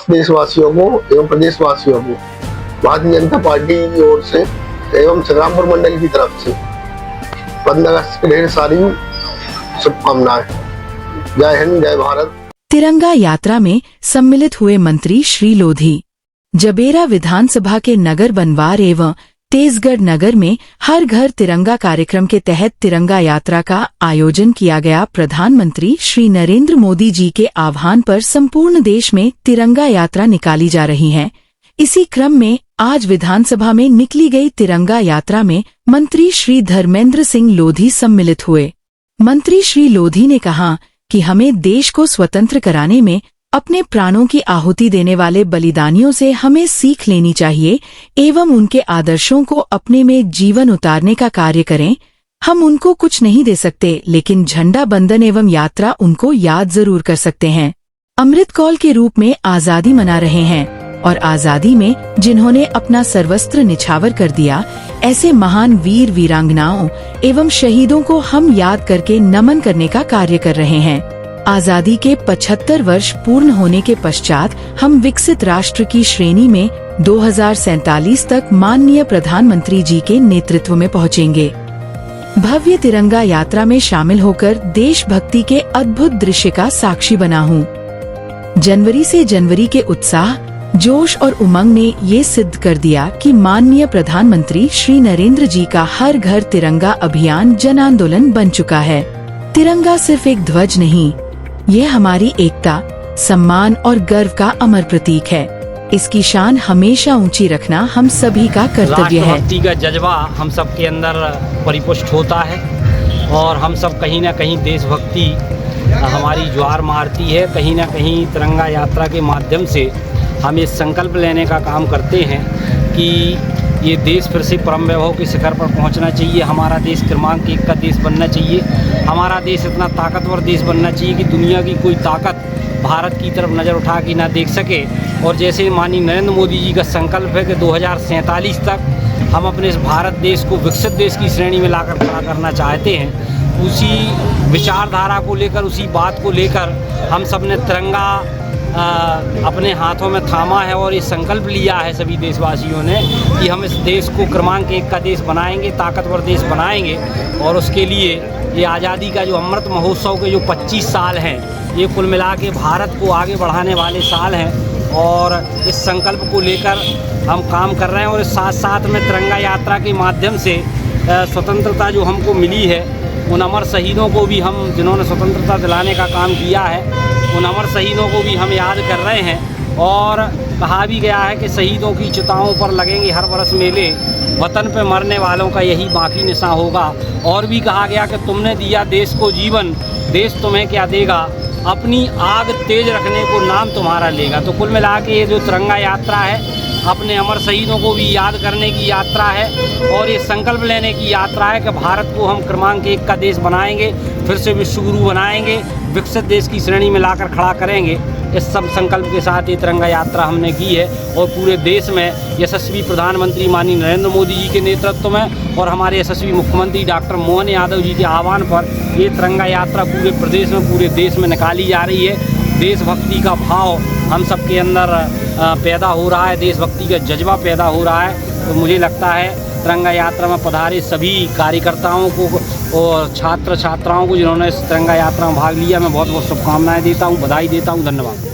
देशवासियों को एवं प्रदेशवासियों को भारतीय जनता पार्टी की ओर से एवं संग्रामपुर मंडल की तरफ से 15 अगस्त की ढेर सारी शुभकामनाएं। जय हिंद, जय भारत। तिरंगा यात्रा में सम्मिलित हुए मंत्री श्री लोधी। जबेरा विधानसभा के नगर बनवार एवं तेजगढ़ नगर में हर घर तिरंगा कार्यक्रम के तहत तिरंगा यात्रा का आयोजन किया गया। प्रधानमंत्री श्री नरेंद्र मोदी जी के आह्वान पर संपूर्ण देश में तिरंगा यात्रा निकाली जा रही है। इसी क्रम में आज विधानसभा में निकली गई तिरंगा यात्रा में मंत्री श्री धर्मेंद्र सिंह लोधी सम्मिलित हुए। मंत्री श्री लोधी ने कहा कि हमें देश को स्वतंत्र कराने में अपने प्राणों की आहुति देने वाले बलिदानियों से हमें सीख लेनी चाहिए एवं उनके आदर्शों को अपने में जीवन उतारने का कार्य करें। हम उनको कुछ नहीं दे सकते, लेकिन झंडा बंदन एवं यात्रा उनको याद जरूर कर सकते हैं। अमृत कौल के रूप में आजादी मना रहे हैं और आजादी में जिन्होंने अपना सर्वस्त्र निछावर कर दिया, ऐसे महान वीर वीरांगनाओं एवं शहीदों को हम याद करके नमन करने का कार्य कर रहे हैं। आजादी के 75 वर्ष पूर्ण होने के पश्चात हम विकसित राष्ट्र की श्रेणी में 2047 तक माननीय प्रधानमंत्री जी के नेतृत्व में पहुंचेंगे। भव्य तिरंगा यात्रा में शामिल होकर देशभक्ति के अद्भुत दृश्य का साक्षी बना हूँ। जनवरी से जनवरी के उत्साह, जोश और उमंग ने ये सिद्ध कर दिया कि माननीय प्रधानमंत्री श्री नरेंद्र जी का हर घर तिरंगा अभियान जन आंदोलन बन चुका है। तिरंगा सिर्फ एक ध्वज नहीं, ये हमारी एकता, सम्मान और गर्व का अमर प्रतीक है। इसकी शान हमेशा ऊंची रखना हम सभी का कर्तव्य है। राष्ट्रभक्ति का जज्बा हम सब के अंदर परिपुष्ट होता है और हम सब कहीं न कहीं देशभक्ति हमारी ज्वार मारती है। कहीं न कहीं तिरंगा यात्रा के माध्यम से हम ये संकल्प लेने का काम करते हैं कि ये देश फिर से परम वैभव के शिखर पर पहुंचना चाहिए। हमारा देश क्रमांक 1 का देश बनना चाहिए। हमारा देश इतना ताकतवर देश बनना चाहिए कि दुनिया की कोई ताकत भारत की तरफ नज़र उठा के ना देख सके। और जैसे माननीय नरेंद्र मोदी जी का संकल्प है कि 2047 तक हम अपने इस भारत देश को विकसित देश की श्रेणी में लाकर खड़ा करना चाहते हैं, उसी विचारधारा को लेकर, उसी बात को लेकर हम सब ने तिरंगा अपने हाथों में थामा है और ये संकल्प लिया है सभी देशवासियों ने कि हम इस देश को क्रमांक 1 का देश बनाएंगे, ताकतवर देश बनाएंगे। और उसके लिए ये आज़ादी का जो अमृत महोत्सव के जो 25 साल हैं, ये कुल मिला के भारत को आगे बढ़ाने वाले साल हैं और इस संकल्प को लेकर हम काम कर रहे हैं। और साथ साथ में तिरंगा यात्रा के माध्यम से स्वतंत्रता जो हमको मिली है, उन अमर शहीदों को भी हम, जिन्होंने स्वतंत्रता दिलाने का काम किया है, उन अमर शहीदों को भी हम याद कर रहे हैं। और कहा भी गया है कि शहीदों की चिताओं पर लगेंगे हर बरस मेले, वतन पे मरने वालों का यही बाकी निशान होगा। और भी कहा गया कि तुमने दिया देश को जीवन, देश तुम्हें क्या देगा, अपनी आग तेज रखने को नाम तुम्हारा लेगा। तो कुल मिला के ये जो तिरंगा यात्रा है, अपने अमर शहीदों को भी याद करने की यात्रा है और ये संकल्प लेने की यात्रा है कि भारत को हम क्रमांक 1 का देश बनाएंगे, फिर से विश्व गुरु बनाएंगे, विकसित देश की श्रेणी में लाकर खड़ा करेंगे। इस सब संकल्प के साथ ये तिरंगा यात्रा हमने की है और पूरे देश में यशस्वी प्रधानमंत्री माननीय नरेंद्र मोदी जी के नेतृत्व में और हमारे यशस्वी मुख्यमंत्री डॉक्टर मोहन यादव जी के आह्वान पर ये तिरंगा यात्रा पूरे प्रदेश में, पूरे देश में निकाली जा रही है। देशभक्ति का भाव हम सब के अंदर पैदा हो रहा है, देशभक्ति का जज्बा पैदा हो रहा है। तो मुझे लगता है तिरंगा यात्रा में पधारे सभी कार्यकर्ताओं को और छात्र छात्राओं को जिन्होंने इस तिरंगा यात्रा में भाग लिया, मैं बहुत बहुत शुभकामनाएं देता हूं, बधाई देता हूं। धन्यवाद।